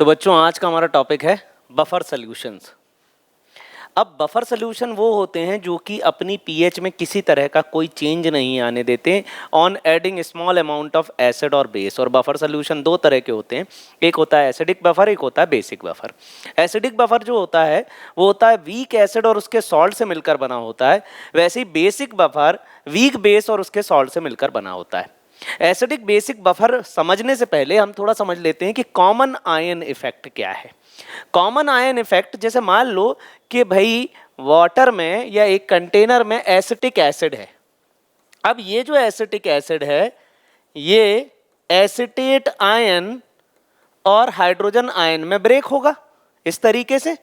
तो बच्चों आज का हमारा टॉपिक है बफर सॉल्यूशंस। अब बफर सॉल्यूशन वो होते हैं जो कि अपनी पीएच में किसी तरह का कोई चेंज नहीं आने देते on adding small amount of acid और बेस। और बफर सॉल्यूशन दो तरह के होते हैं, एक होता है एसिडिक बफर, एक होता है बेसिक बफर। एसिडिक बफर जो होता है वो होता है वीक एसिड और उसके सॉल्ट से मिलकर बना होता है, वैसे ही बेसिक बफर वीक बेस और उसके सॉल्ट से मिलकर बना होता है। एसिडिक बेसिक बफर समझने से पहले हम थोड़ा समझ लेते हैं कि कॉमन आयन इफेक्ट क्या है। कॉमन आयन इफेक्ट, जैसे मान लो कि भाई वाटर में या एक कंटेनर में एसिटिक एसिड है। अब ये जो एसिटिक एसिड है ये एसिटेट आयन और हाइड्रोजन आयन में ब्रेक होगा इस तरीके से।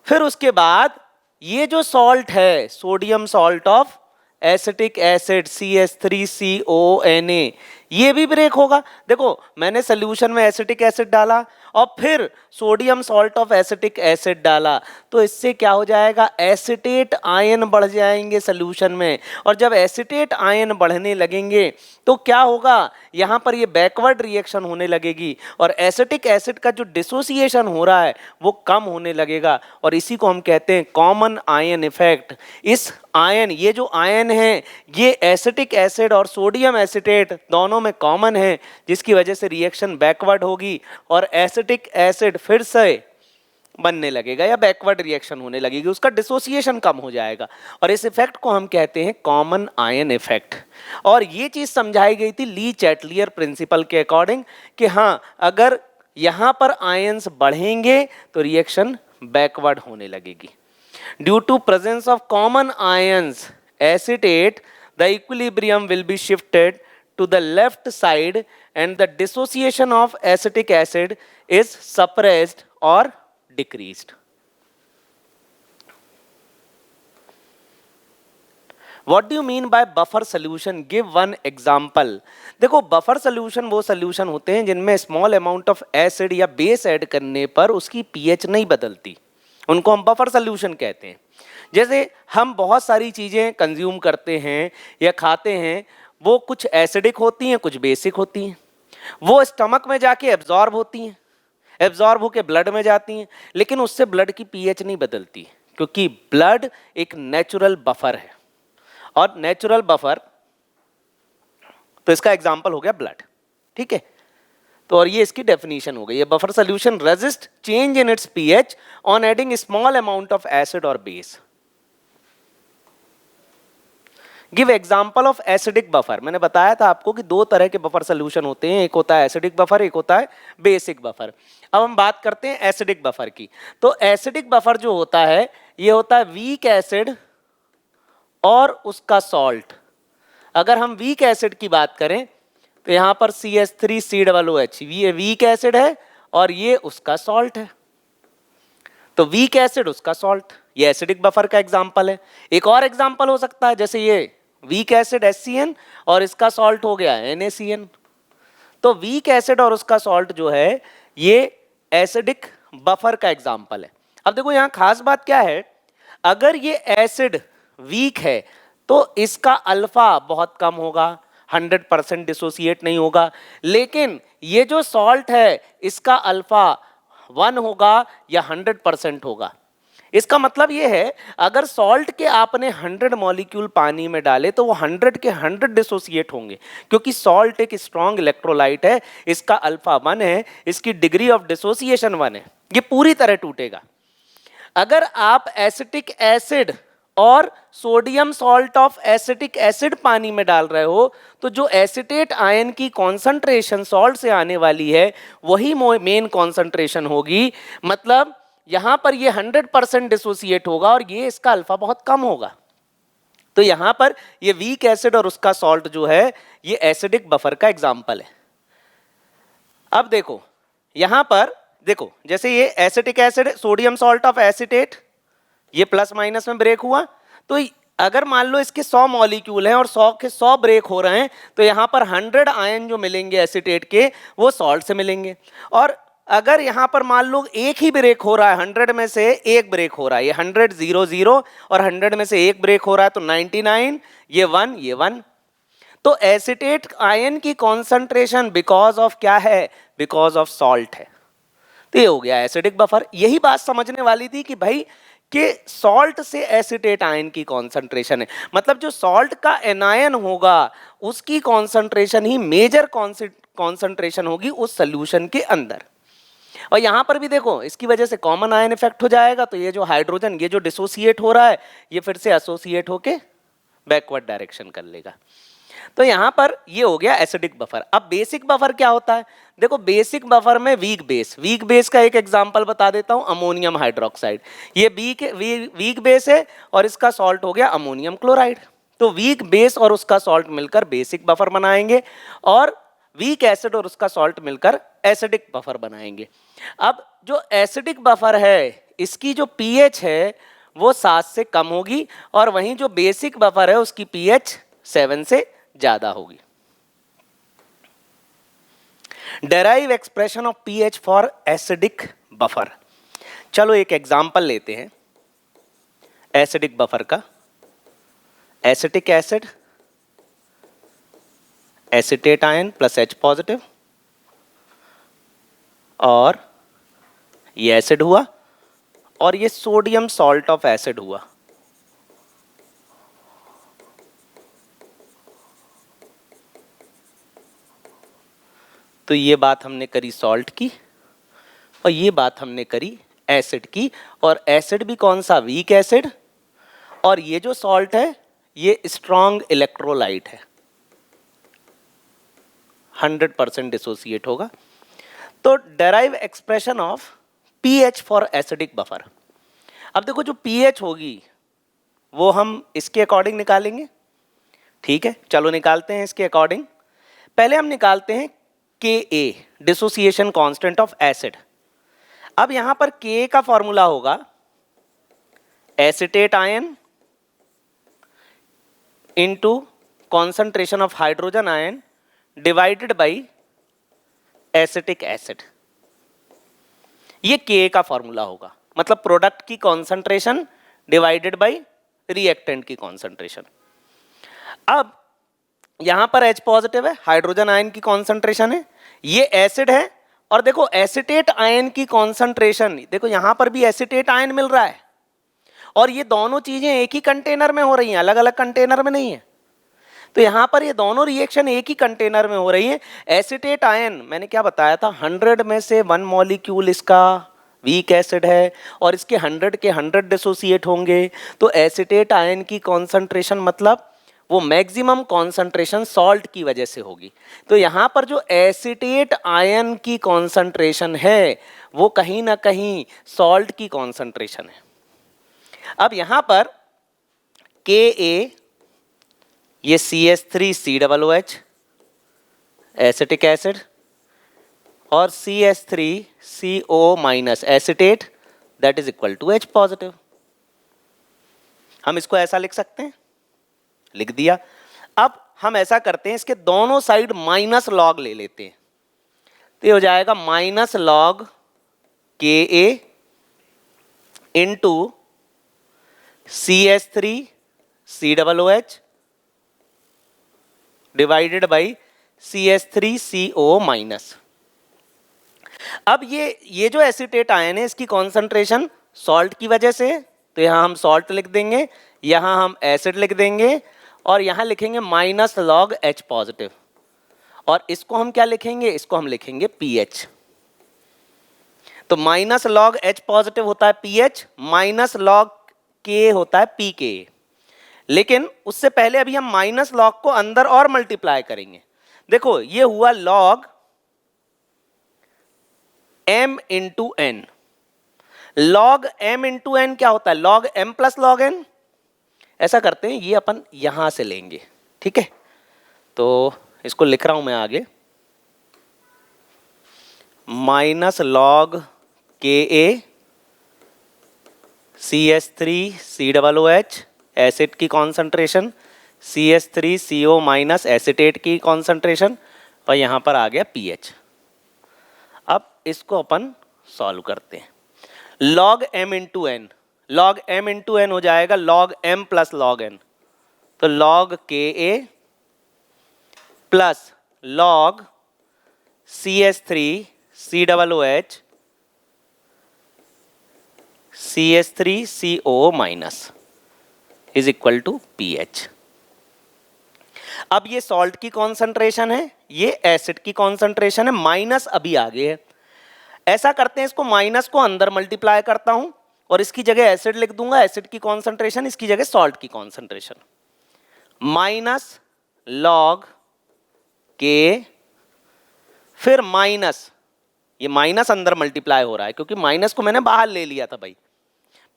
फिर उसके बाद ये जो सॉल्ट है sodium salt of acetic acid CH3CONA, ये भी ब्रेक होगा। देखो मैंने सोल्यूशन में एसिटिक एसिड डाला और फिर sodium salt of acetic acid डाला, तो इससे क्या हो जाएगा, एसिटेट आयन बढ़ जाएंगे सोल्यूशन में। और जब एसिटेट आयन बढ़ने लगेंगे तो क्या होगा, यहाँ पर ये बैकवर्ड रिएक्शन होने लगेगी और एसिटिक एसिड का जो डिसोसिएशन हो रहा है वो कम होने लगेगा और इसी को हम कहते हैं कॉमन आयन इफेक्ट। इस आयन, ये जो आयन है ये एसिटिक एसिड और सोडियम एसिटेट दोनों में कॉमन है, जिसकी वजह से रिएक्शन बैकवर्ड होगी और एसिटिक एसिड फिर से बनने लगेगा या बैकवर्ड रिएक्शन होने लगेगी, उसका डिसोसिएशन कम हो जाएगा और इस इफेक्ट को हम कहते हैं कॉमन आयन इफेक्ट। और ये चीज समझाई गई थी ली चैटलियर प्रिंसिपल के अकॉर्डिंग कि हाँ, अगर यहां पर आयंस बढ़ेंगे तो रिएक्शन बैकवर्ड होने लगेगी। Due to presence of common ions acetate, the equilibrium will be shifted to the left side and the dissociation of acetic acid is suppressed or decreased. What do you mean by buffer solution? Give one example. देखो buffer solution वो solution होते हैं जिनमें small amount of acid या base add करने पर उसकी pH नहीं बदलती, उनको हम बफर सोल्यूशन कहते हैं। जैसे हम बहुत सारी चीजें कंज्यूम करते हैं या खाते हैं, वो कुछ एसिडिक होती हैं कुछ बेसिक होती हैं, वो स्टमक में जाके एब्जॉर्ब होती हैं, एब्जॉर्ब होके ब्लड में जाती हैं, लेकिन उससे ब्लड की पीएच नहीं बदलती क्योंकि ब्लड एक नेचुरल बफर है। और नेचुरल बफर, तो इसका एग्जांपल हो गया ब्लड, ठीक है। तो और ये इसकी डेफिनेशन हो गई, ये buffer solution resist change in its pH on adding small amount of acid और base. Give example of acidic buffer. मैंने बताया था आपको कि दो तरह के बफर सोल्यूशन होते हैं, एक होता है एसिडिक बफर, एक होता है बेसिक बफर। अब हम बात करते हैं एसिडिक बफर की। तो एसिडिक बफर जो होता है ये होता है वीक एसिड और उसका सॉल्ट। अगर हम वीक एसिड की बात करें तो यहां पर CH3COOH, ये वीक एसिड है और ये उसका सॉल्ट है, तो वीक एसिड उसका सॉल्ट, ये एसिडिक बफर का एग्जांपल है। एक और एग्जांपल हो सकता है, जैसे ये वीक एसिड HCN और इसका सॉल्ट हो गया NaCN। तो वीक एसिड और उसका सॉल्ट जो है ये एसिडिक बफर का एग्जांपल है। अब देखो यहां खास बात क्या है, अगर ये एसिड वीक है तो इसका अल्फा बहुत कम होगा, 100% डिसोसिएट नहीं होगा, लेकिन ये जो सॉल्ट है इसका अल्फा 1 होगा या 100% होगा। इसका मतलब ये है अगर सॉल्ट के आपने 100 मॉलिक्यूल पानी में डाले तो वो 100 के 100 डिसोसिएट होंगे, क्योंकि सॉल्ट एक स्ट्रॉन्ग इलेक्ट्रोलाइट है, इसका अल्फा 1 है, इसकी डिग्री ऑफ डिसोसिएशन 1 है, ये पूरी तरह टूटेगा। अगर आप एसिटिक एसिड और sodium salt of acetic acid पानी में डाल रहे हो तो जो एसिटेट आयन की कॉन्सेंट्रेशन सॉल्ट से आने वाली है वही मेन कॉन्सेंट्रेशन होगी, मतलब यहां पर ये 100% डिसोसिएट होगा और ये इसका अल्फा बहुत कम होगा। तो यहां पर ये वीक एसिड और उसका सॉल्ट जो है ये एसिडिक बफर का एग्जांपल है। अब देखो यहां पर देखो, जैसे ये acetic acid sodium salt of acetate, ये प्लस माइनस में ब्रेक हुआ, तो अगर मान लो इसके 100 मॉलिक्यूल हैं और 100 के 100 ब्रेक हो रहे हैं तो यहां पर 100 आयन जो मिलेंगे एसिटेट के वो सॉल्ट से मिलेंगे। और अगर यहां पर मान लो एक ही ब्रेक हो रहा है, 100 में से एक ब्रेक हो रहा है, ये 100 0 0 और 100 में से एक ब्रेक हो रहा है तो 99, ये 1 ये 1। तो एसिटेट आयन की कॉन्सेंट्रेशन बिकॉज ऑफ क्या है, बिकॉज ऑफ सॉल्ट है। तो ये हो गया एसिडिक बफर। यही बात समझने वाली थी कि भाई कि सॉल्ट से एसिटेट आयन की कॉन्सेंट्रेशन है, मतलब जो सॉल्ट का एनायन होगा उसकी कॉन्सेंट्रेशन ही मेजर कॉन्सेंट्रेशन होगी उस सोल्यूशन के अंदर। और यहां पर भी देखो इसकी वजह से कॉमन आयन इफेक्ट हो जाएगा, तो ये जो हाइड्रोजन ये जो डिसोसिएट हो रहा है ये फिर से एसोसिएट होके बैकवर्ड डायरेक्शन कर लेगा। तो यहां पर ये हो गया एसिडिक बफर। अब बेसिक बफर क्या होता है? देखो बेसिक बफर में वीक बेस का एक एग्जांपल बता देता हूं, अमोनियम हाइड्रोक्साइड। ये वीक बेस है और इसका सॉल्ट हो गया अमोनियम क्लोराइड। तो वीक बेस और उसका सॉल्ट मिलकर बेसिक बफर बनाएंगे और वीक एसिड और उसका सॉल्ट मिलकर एसिडिक बफर बनाएंगे। अब जो एसिडिक बफर है इसकी जो पीएच है वो 7 से कम होगी और वहीं जो बेसिक बफर है उसकी पीएच 7 से ज्यादा होगी। Derive expression of pH for acidic buffer. चलो एक एग्जांपल लेते हैं एसिडिक बफर का। Acetic acid, acetate ion plus H positive, और ये एसिड हुआ और ये सोडियम सॉल्ट ऑफ एसिड हुआ। तो ये बात हमने करी सॉल्ट की और ये बात हमने करी एसिड की। और एसिड भी कौन सा? Weak acid. और ये जो सॉल्ट है ये स्ट्रॉन्ग इलेक्ट्रोलाइट है, 100% डिसोसिएट होगा। तो derive expression of pH for acidic buffer. अब देखो जो पीएच होगी वो हम इसके अकॉर्डिंग निकालेंगे, ठीक है? चलो निकालते हैं इसके अकॉर्डिंग। पहले हम निकालते हैं Ka, dissociation constant of acid. अब यहां पर Ka का फॉर्मूला होगा acetate ion into concentration of hydrogen ion divided by acetic acid. ये Ka का फॉर्मूला होगा, मतलब प्रोडक्ट की कॉन्सेंट्रेशन डिवाइडेड बाय रिएक्टेंट की कॉन्सेंट्रेशन। अब यहां पर H पॉजिटिव है, हाइड्रोजन आयन की कॉन्सेंट्रेशन है, ये एसिड है और देखो एसिटेट आयन की कॉन्सेंट्रेशन, देखो यहां पर भी एसिटेट आयन मिल रहा है और ये दोनों चीजें एक ही कंटेनर में हो रही हैं, अलग अलग कंटेनर में नहीं है। तो यहां पर ये दोनों रिएक्शन एक ही कंटेनर में हो रही है। एसिटेट आयन मैंने क्या बताया था, 100 में से 1 मॉलिक्यूल इसका वीक एसिड है और इसके 100 के 100 डिसोसिएट होंगे। तो एसिटेट आयन की कॉन्सेंट्रेशन मतलब वो मैक्सिमम कॉन्सेंट्रेशन सॉल्ट की वजह से होगी। तो यहां पर जो एसिटेट आयन की कॉन्सेंट्रेशन है वो कहीं ना कहीं सॉल्ट की कॉन्सेंट्रेशन है। अब यहां पर Ka, ये CH3COOH एसिटिक एसिड और CH3CO- acetate that is equal to H positive. हम इसको ऐसा लिख सकते हैं, लिख दिया। अब हम ऐसा करते हैं इसके दोनों साइड माइनस लॉग ले लेते हैं, तो ये हो जाएगा minus log Ka into CH3COOH divided by CH3CO-। अब ये जो एसिटेट आयन है इसकी कॉन्सेंट्रेशन सॉल्ट की वजह से, तो यहां हम सॉल्ट लिख देंगे, यहां हम एसिड लिख देंगे और यहां लिखेंगे माइनस लॉग H पॉजिटिव। और इसको हम क्या लिखेंगे? इसको हम लिखेंगे पीएच। तो माइनस लॉग H पॉजिटिव होता है पीएच, माइनस लॉग K होता है पीके। लेकिन उससे पहले अभी हम माइनस लॉग को अंदर और मल्टीप्लाई करेंगे। देखो ये हुआ log m into n. Log m into n क्या होता है? Log m plus log n। ऐसा करते हैं ये अपन यहां से लेंगे, ठीक है? तो इसको लिख रहा हूं मैं आगे, minus log Ka CH3COOH acid की कॉन्सेंट्रेशन, CH3CO- एसिटेट की कॉन्सेंट्रेशन और यहां पर आ गया पीएच। अब इसको अपन सॉल्व करते हैं। Log m into n, log m into n हो जाएगा log m plus log n। तो log Ka plus log CH3COOH CH3CO minus is equal to pH। अब ये सॉल्ट की कॉन्सेंट्रेशन है, ये एसिड की कॉन्सेंट्रेशन है, माइनस अभी आगे है। ऐसा करते हैं, इसको माइनस को अंदर मल्टीप्लाई करता हूं और इसकी जगह एसिड लिख दूंगा, एसिड की कॉन्सेंट्रेशन, इसकी जगह सॉल्ट की कॉन्सेंट्रेशन, माइनस लॉग के, फिर माइनस, ये माइनस अंदर मल्टीप्लाई हो रहा है क्योंकि माइनस को मैंने बाहर ले लिया था भाई।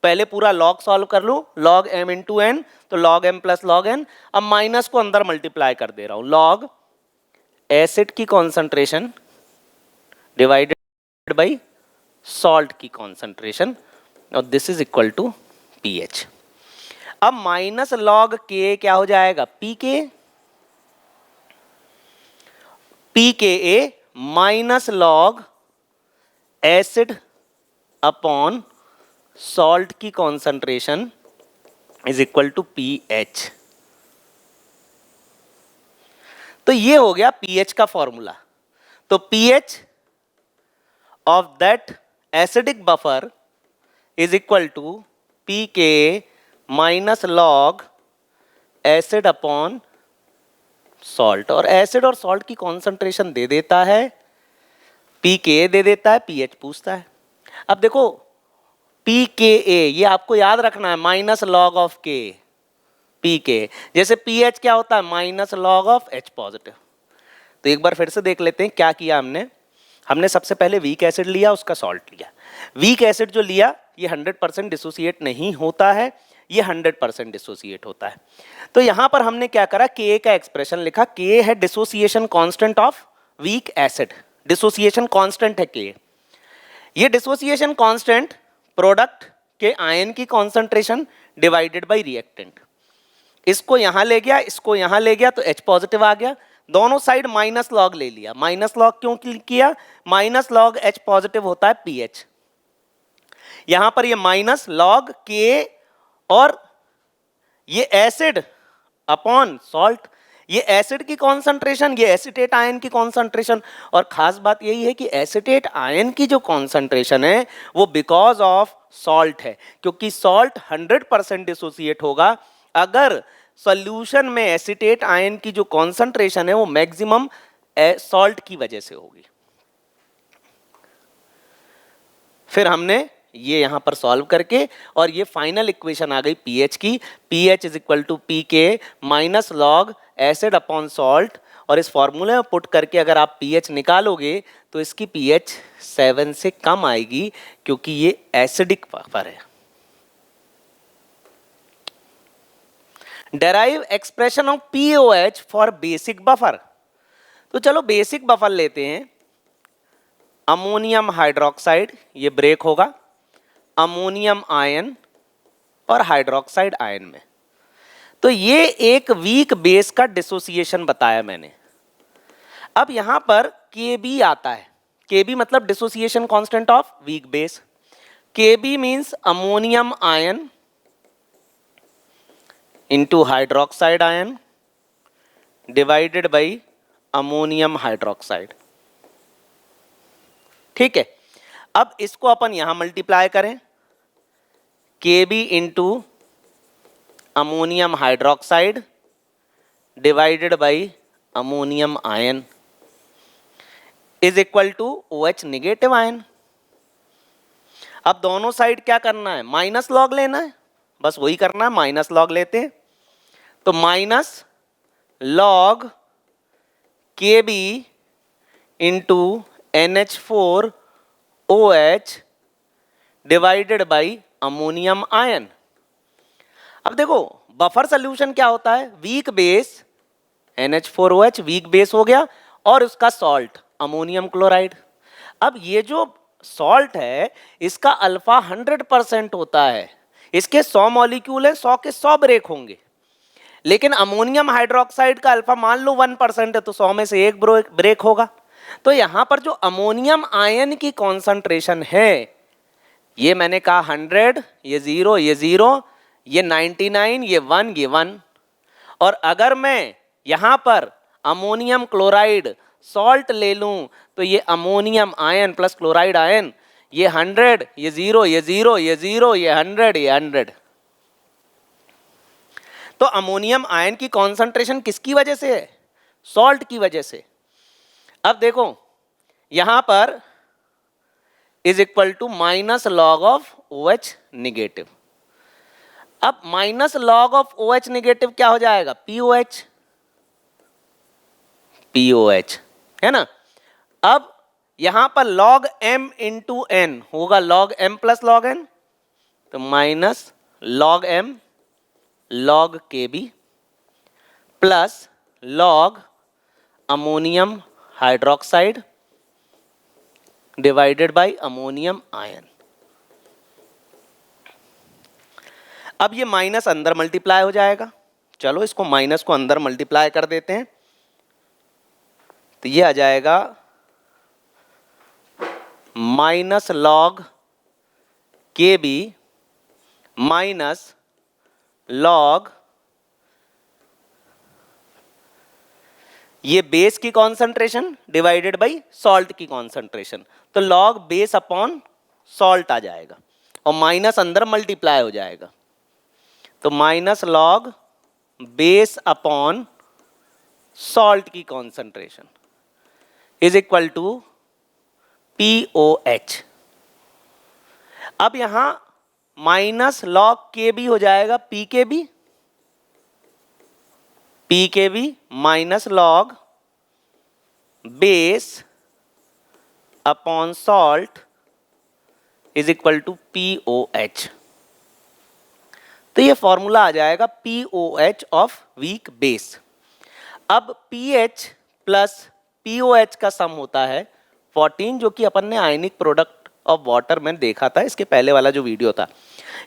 पहले पूरा लॉग सॉल्व कर लूं, लॉग m इंटू एन, तो log m plus log n. अब माइनस को अंदर मल्टीप्लाई कर दे रहा हूं, लॉग एसिड की कॉन्सेंट्रेशन डिवाइडेड बाई सॉल्ट की कॉन्सेंट्रेशन और this is equal to pH। अब माइनस लॉग के क्या हो जाएगा, pKa minus log acid upon salt की concentration is equal to pH। तो ये हो गया pH का फॉर्मूला। तो pH of that acidic buffer is equal to pKa minus log acid upon salt, और एसिड और सॉल्ट की कॉन्सेंट्रेशन दे देता है, pKa दे देता है, pH पूछता है। अब देखो pKa ये आपको याद रखना है, माइनस लॉग ऑफ के pK, जैसे pH क्या होता है, minus log of H positive. तो एक बार फिर से देख लेते हैं क्या किया हमने सबसे पहले वीक एसिड लिया, उसका सॉल्ट लिया। वीक एसिड जो लिया ये 100% डिसोसिएट नहीं होता है, ये 100% डिसोसिएट होता है। तो यहां पर हमने क्या करा, Ka का एक्सप्रेशन लिखा, Ka है dissociation constant of weak acid, dissociation constant है Ka। ये डिसोसिएशन कांस्टेंट प्रोडक्ट के आयन की कॉन्सेंट्रेशन डिवाइडेड बाय रिएक्टेंट, इसको यहां ले गया, इसको यहां ले गया, तो H पॉजिटिव आ गया, दोनों साइड माइनस लॉग ले लिया। माइनस लॉग क्यों किया, माइनस लॉग H पॉजिटिव होता है pH, यहां पर ये माइनस लॉग K और ये एसिड अपॉन सॉल्ट, ये एसिड की कॉन्सेंट्रेशन, ये एसिटेट आयन की कॉन्सेंट्रेशन। और खास बात यही है कि एसिटेट आयन की जो कॉन्सेंट्रेशन है वो बिकॉज ऑफ सॉल्ट है, क्योंकि सॉल्ट 100% डिसोसिएट होगा अगर सॉल्यूशन में एसिटेट आयन की जो कॉन्सेंट्रेशन है वो मैक्सिमम सॉल्ट की वजह से होगी। फिर हमने ये यहां पर सॉल्व करके और ये फाइनल इक्वेशन आ गई pH की, pH is equal to pK minus log acid upon salt, और इस फॉर्मूले में पुट करके अगर आप pH निकालोगे तो इसकी pH 7 से कम आएगी क्योंकि ये एसिडिक बफर है। Derive expression of POH for basic buffer. तो चलो बेसिक बफर लेते हैं, अमोनियम हाइड्रोक्साइड, ये ब्रेक होगा अमोनियम आयन और हाइड्रोक्साइड आयन में। तो ये एक वीक बेस का डिसोसिएशन बताया मैंने। अब यहां पर Kb आता है, Kb मतलब dissociation constant of weak base. Kb means ammonium ion into hydroxide ion divided by ammonium hydroxide. ठीक है, अब इसको अपन यहां मल्टीप्लाई करें, Kb into ammonium hydroxide divided by ammonium ion is equal to OH negative ion. अब दोनों side क्या करना है, माइनस लॉग लेना है, बस वही करना है, माइनस लॉग लेते हैं। तो minus log Kb into NH4OH divided by ammonium ion. अब देखो बफर सोल्यूशन क्या होता है, weak base NH4OH weak base हो गया और उसका सॉल्ट अमोनियम क्लोराइड। अब ये जो सॉल्ट है इसका अल्फा 100% होता है, इसके 100 मॉलिक्यूल है, 100 के 100 ब्रेक होंगे, लेकिन अमोनियम हाइड्रोक्साइड का अल्फा मान लो 1% है तो 100 में से एक ब्रेक होगा। तो यहां पर जो अमोनियम आयन की कॉन्सेंट्रेशन है ये मैंने कहा 100, ये 0, ये 0, ये 99, ये 1, ये 1। और अगर मैं यहां पर अमोनियम क्लोराइड सॉल्ट ले लूं तो ये ammonium ion plus chloride ion ये 100, ये 0, ये 0, ये 0, ये 100, ये 100। तो अमोनियम आयन की कॉन्सेंट्रेशन किसकी वजह से है? सॉल्ट की वजह से। अब देखो यहां पर is equal to minus log of OH negative. अब minus log of OH negative क्या हो जाएगा? POH है ना। अब यहां पर log M इंटू N होगा log M plus log N, तो minus log M log KB plus log ammonium hydroxide divided by ammonium ion. अब ये माइनस अंदर मल्टीप्लाई हो जाएगा, चलो इसको माइनस को अंदर मल्टीप्लाई कर देते हैं, तो ये आ जाएगा minus log KB minus log ये बेस की कॉन्सेंट्रेशन डिवाइडेड बाय सॉल्ट की कॉन्सेंट्रेशन, तो लॉग बेस अपॉन सॉल्ट आ जाएगा और माइनस अंदर मल्टीप्लाई हो जाएगा, तो minus log base upon salt की concentration is equal to POH। अब यहां माइनस लॉग KB हो जाएगा PKB minus log base upon salt is equal to POH। तो ये फॉर्मूला आ जाएगा POH ऑफ वीक बेस। अब pH प्लस POH का सम होता है 14, जो कि अपन ने आयनिक प्रोडक्ट ऑफ वाटर में देखा था, इसके पहले वाला जो वीडियो था।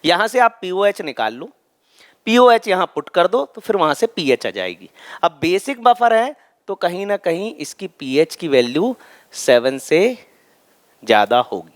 यहां से आप POH निकाल लो, POH यहां पुट कर दो, तो फिर वहां से pH आ जाएगी। अब बेसिक बफर है तो कहीं ना कहीं इसकी pH की वैल्यू 7 से ज्यादा होगी।